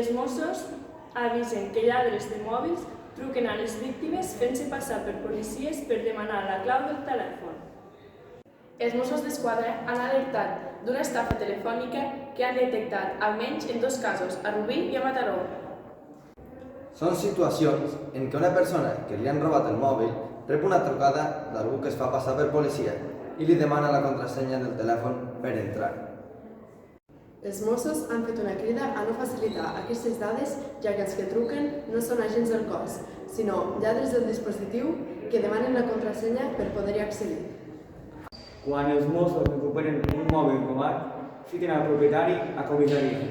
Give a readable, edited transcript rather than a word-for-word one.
Els Mossos avisen que lladres de mòbils truquen a les víctimes fent-se passar per policies per demanar la clau del telèfon. Els Mossos d'Esquadra han alertat d'una estafa telefònica que han detectat almenys en 2 casos, a Rubí i a Mataró. Són situacions en què una persona que li han robat el mòbil rep una trucada d'algú que es fa passar per policia i li demana la contrasenya del telèfon per entrar. Els Mossos han fet una crida a no facilitar aquestes dades, ja que els que truquen no són agents del cos, sinó lladres del dispositiu que demanen la contrasenya per poder-hi accedir. Quan els Mossos recuperen un mòbil robat, fiquen al propietari a comissaria.